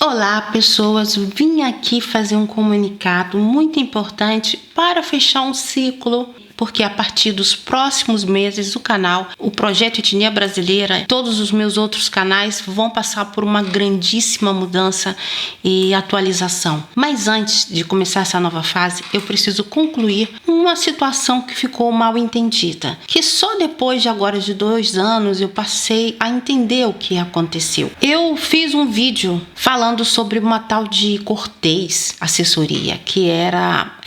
Olá, pessoas! Vim aqui fazer um comunicado muito importante para fechar um ciclo, porque a partir dos próximos meses o canal, o Projeto Etnia Brasileira, todos os meus outros canais vão passar por uma grandíssima mudança e atualização. Mas antes de começar essa nova fase, eu preciso concluir uma situação que ficou mal entendida, que só depois de 2 anos eu passei a entender o que aconteceu. Eu fiz um vídeo falando sobre uma tal de Cortez Assessoria, que ela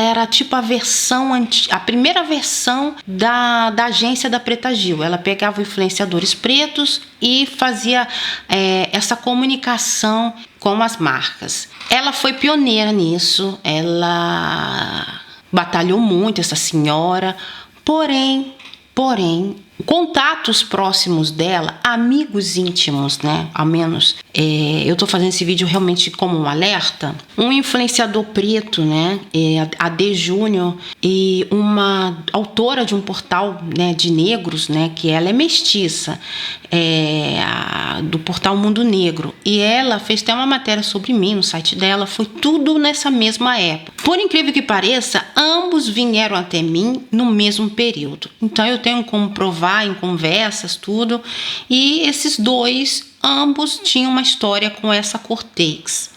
era tipo a primeira versão da agência da Preta Gil. Ela pegava influenciadores pretos e fazia essa comunicação com as marcas. Ela foi pioneira nisso, ela batalhou muito, essa senhora, porém, contatos próximos dela, amigos íntimos, né? Ao menos, eu tô fazendo esse vídeo realmente como um alerta. Um influenciador preto, né? A D Júnior, e uma autora de um portal, né, de negros, né? Que ela é mestiça, do portal Mundo Negro. E ela fez até uma matéria sobre mim no site dela. Foi tudo nessa mesma época. Por incrível que pareça, ambos vieram até mim no mesmo período. Então eu tenho como provar em conversas, tudo. E esses dois, ambos tinham uma história com essa Cortez.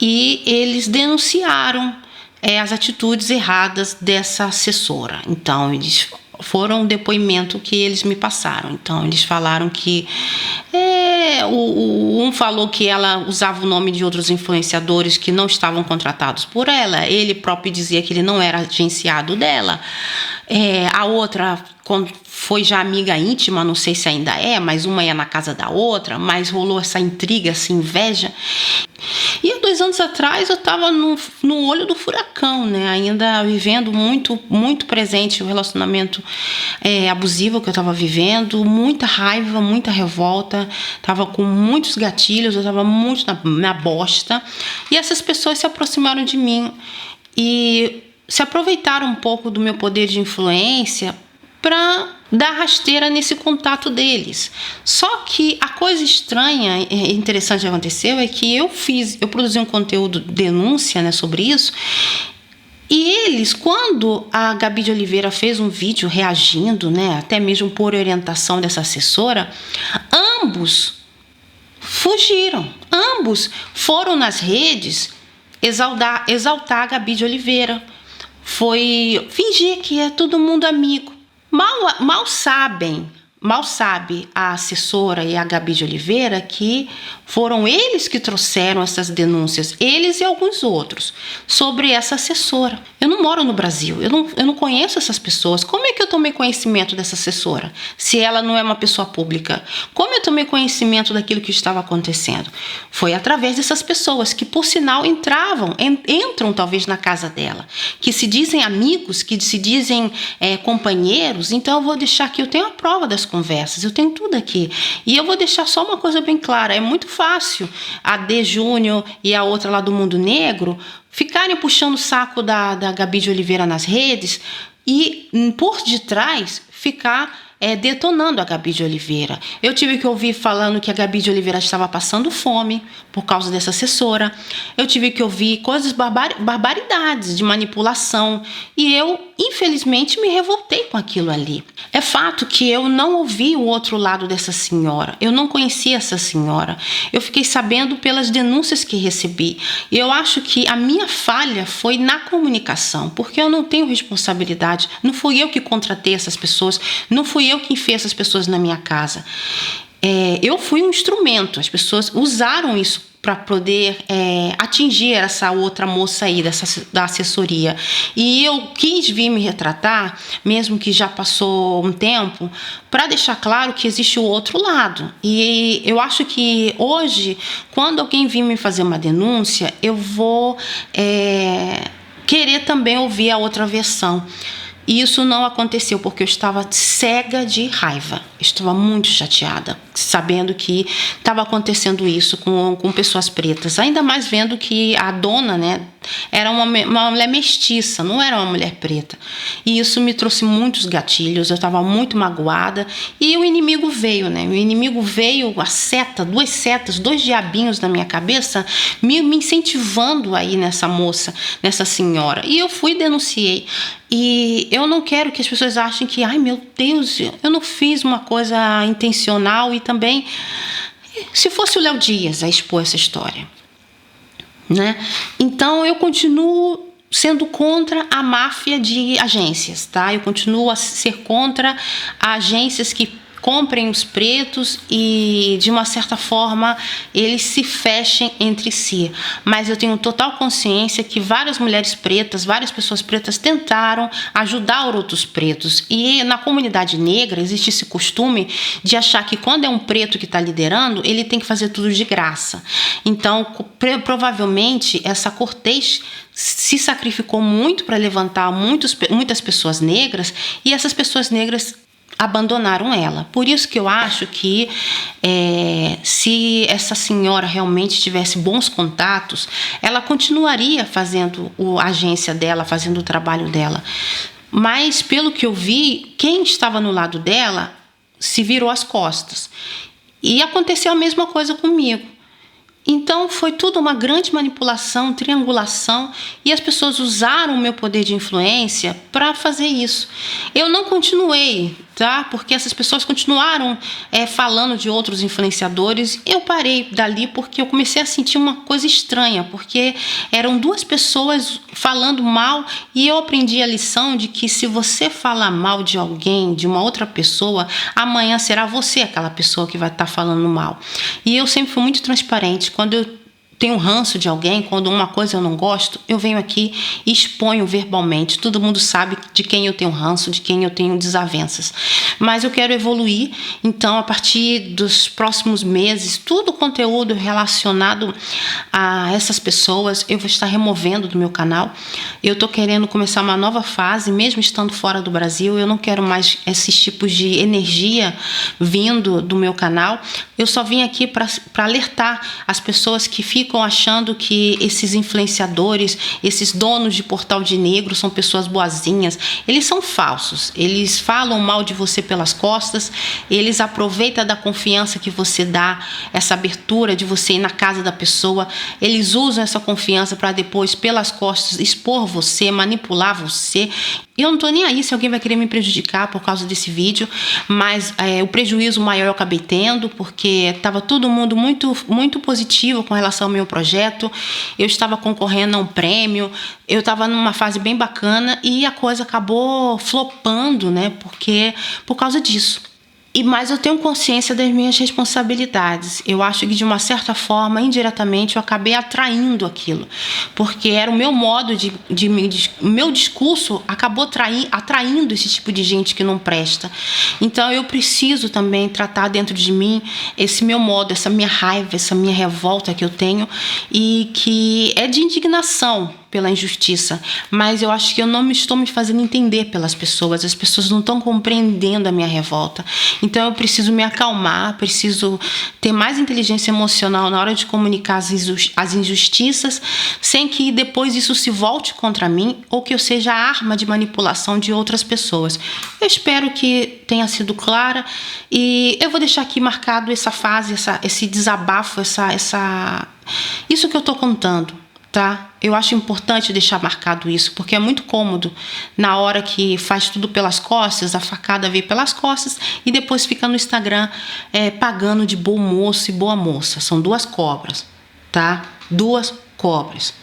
E eles denunciaram as atitudes erradas dessa assessora. Então, eles foram um depoimento que eles me passaram. Então, eles falaram que um falou que ela usava o nome de outros influenciadores que não estavam contratados por ela. Ele próprio dizia que ele não era agenciado dela. A outra foi já amiga íntima, não sei se ainda é, mas uma ia na casa da outra, mas rolou essa intriga, essa inveja. E há 2 anos atrás eu estava no olho do furacão, né? Ainda vivendo muito presente o relacionamento abusivo que eu estava vivendo, muita raiva, muita revolta, estava com muitos gatilhos, eu estava muito na bosta. E essas pessoas se aproximaram de mim e se aproveitaram um pouco do meu poder de influência para dar rasteira nesse contato deles. Só que a coisa estranha e interessante que aconteceu é que eu produzi um conteúdo denúncia, né, sobre isso. E eles, quando a Gabi de Oliveira fez um vídeo reagindo, né, até mesmo por orientação dessa assessora, ambos fugiram. Ambos foram nas redes exaltar a Gabi de Oliveira. Foi fingir que é todo mundo amigo. Mal sabe a assessora e a Gabi de Oliveira que foram eles que trouxeram essas denúncias, eles e alguns outros, sobre essa assessora. Eu não moro no Brasil, eu não conheço essas pessoas. Como é que eu tomei conhecimento dessa assessora, se ela não é uma pessoa pública? Como eu tomei conhecimento daquilo que estava acontecendo? Foi através dessas pessoas que, por sinal, entram talvez na casa dela, que se dizem amigos, que se dizem companheiros. Então eu vou deixar aqui, eu tenho a prova das conversas, eu tenho tudo aqui. E eu vou deixar só uma coisa bem clara, é muito fácil a D Júnior e a outra lá do Mundo Negro ficarem puxando o saco da Gabi de Oliveira nas redes e, por detrás, ficar detonando a Gabi de Oliveira. Eu tive que ouvir falando que a Gabi de Oliveira estava passando fome por causa dessa assessora. Eu tive que ouvir coisas, barbaridades de manipulação. E eu, infelizmente, me revoltei com aquilo ali. É fato que eu não ouvi o outro lado dessa senhora. Eu não conhecia essa senhora. Eu fiquei sabendo pelas denúncias que recebi. E eu acho que a minha falha foi na comunicação, porque eu não tenho responsabilidade. Não fui eu que contratei essas pessoas. Não fui eu que enfiei essas pessoas na minha casa. Eu fui um instrumento. As pessoas usaram isso para poder atingir essa outra moça aí da assessoria. E eu quis vir me retratar, mesmo que já passou um tempo, para deixar claro que existe o outro lado. E eu acho que hoje, quando alguém vir me fazer uma denúncia, eu vou querer também ouvir a outra versão. E isso não aconteceu porque eu estava cega de raiva. Eu estava muito chateada, sabendo que estava acontecendo isso com pessoas pretas. Ainda mais vendo que a dona, né, era uma mulher mestiça, não era uma mulher preta. E isso me trouxe muitos gatilhos, eu estava muito magoada. E o inimigo veio, né? O inimigo veio, a seta, duas setas, dois diabinhos na minha cabeça, me incentivando aí nessa moça, nessa senhora. E eu fui e denunciei. E eu não quero que as pessoas achem que, ai meu Deus, eu não fiz uma coisa intencional. E também, se fosse o Léo Dias a expor essa história, né? Então eu continuo sendo contra a máfia de agências, tá? Eu continuo a ser contra agências que comprem os pretos e, de uma certa forma, eles se fechem entre si. Mas eu tenho total consciência que várias mulheres pretas, várias pessoas pretas tentaram ajudar outros pretos. E na comunidade negra existe esse costume de achar que quando é um preto que está liderando, ele tem que fazer tudo de graça. Então, provavelmente, essa Cortez se sacrificou muito para levantar muitas pessoas negras, e essas pessoas negras abandonaram ela. Por isso que eu acho que se essa senhora realmente tivesse bons contatos, ela continuaria fazendo a agência dela, fazendo o trabalho dela. Mas, pelo que eu vi, quem estava no lado dela se virou as costas. E aconteceu a mesma coisa comigo. Então foi tudo uma grande manipulação, triangulação, e as pessoas usaram o meu poder de influência para fazer isso. Eu não continuei, tá? Porque essas pessoas continuaram falando de outros influenciadores. Eu parei dali porque eu comecei a sentir uma coisa estranha, porque eram duas pessoas falando mal, e eu aprendi a lição de que se você falar mal de alguém, de uma outra pessoa, amanhã será você aquela pessoa que vai estar falando mal. E eu sempre fui muito transparente. Quando eu tenho ranço de alguém, quando uma coisa eu não gosto, eu venho aqui e exponho verbalmente. Todo mundo sabe de quem eu tenho ranço, de quem eu tenho desavenças. Mas eu quero evoluir, então a partir dos próximos meses, todo o conteúdo relacionado a essas pessoas eu vou estar removendo do meu canal. Eu estou querendo começar uma nova fase, mesmo estando fora do Brasil. Eu não quero mais esses tipos de energia vindo do meu canal. Eu só vim aqui para alertar as pessoas que ficam achando que esses influenciadores, esses donos de portal de negro são pessoas boazinhas. Eles são falsos, eles falam mal de você pelas costas, eles aproveitam da confiança que você dá, essa abertura de você ir na casa da pessoa, eles usam essa confiança para depois, pelas costas, expor você, manipular você. E eu não tô nem aí se alguém vai querer me prejudicar por causa desse vídeo, mas o prejuízo maior eu acabei tendo, porque estava todo mundo muito positivo com relação ao meu projeto. Eu estava concorrendo a um prêmio, eu estava numa fase bem bacana, e a coisa acabou flopando, né? Porque por causa disso. Mas eu tenho consciência das minhas responsabilidades. Eu acho que, de uma certa forma, indiretamente, eu acabei atraindo aquilo. Porque era o meu modo o meu discurso acabou atraindo esse tipo de gente que não presta. Então, eu preciso também tratar dentro de mim esse meu modo, essa minha raiva, essa minha revolta que eu tenho, e que é de indignação pela injustiça, mas eu acho que eu não estou me fazendo entender pelas pessoas. As pessoas não estão compreendendo a minha revolta. Então eu preciso me acalmar, preciso ter mais inteligência emocional na hora de comunicar as injustiças, sem que depois isso se volte contra mim, ou que eu seja a arma de manipulação de outras pessoas. Eu espero que tenha sido clara, e eu vou deixar aqui marcado essa fase, esse desabafo, isso que eu estou contando. Tá? Eu acho importante deixar marcado isso, porque é muito cômodo na hora que faz tudo pelas costas, a facada veio pelas costas, e depois fica no Instagram pagando de bom moço e boa moça. São duas cobras, tá? Duas cobras.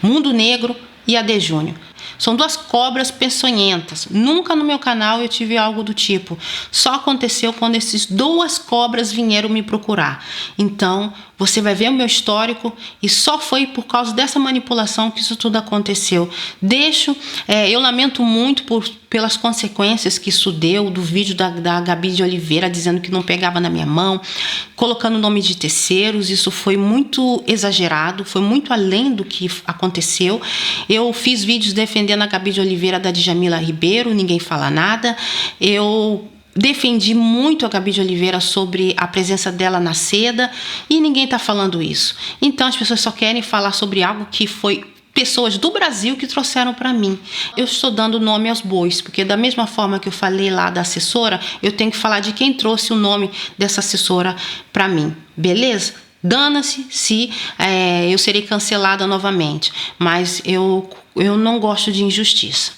Mundo Negro e AD Júnior. São duas cobras peçonhentas. Nunca no meu canal eu tive algo do tipo. Só aconteceu quando essas duas cobras vieram me procurar. Então, você vai ver o meu histórico, e só foi por causa dessa manipulação que isso tudo aconteceu. Eu lamento muito pelas consequências que isso deu, do vídeo da Gabi de Oliveira dizendo que não pegava na minha mão, colocando o nome de terceiros. Isso foi muito exagerado, foi muito além do que aconteceu. Eu fiz vídeos defendendo a Gabi de Oliveira da Djamila Ribeiro, ninguém fala nada. Eu defendi muito a Gabi de Oliveira sobre a presença dela na seda, e ninguém está falando isso. Então as pessoas só querem falar sobre algo que foi pessoas do Brasil que trouxeram para mim. Eu estou dando nome aos bois, porque da mesma forma que eu falei lá da assessora, eu tenho que falar de quem trouxe o nome dessa assessora para mim, beleza? Dana-se se eu serei cancelada novamente, mas eu não gosto de injustiça.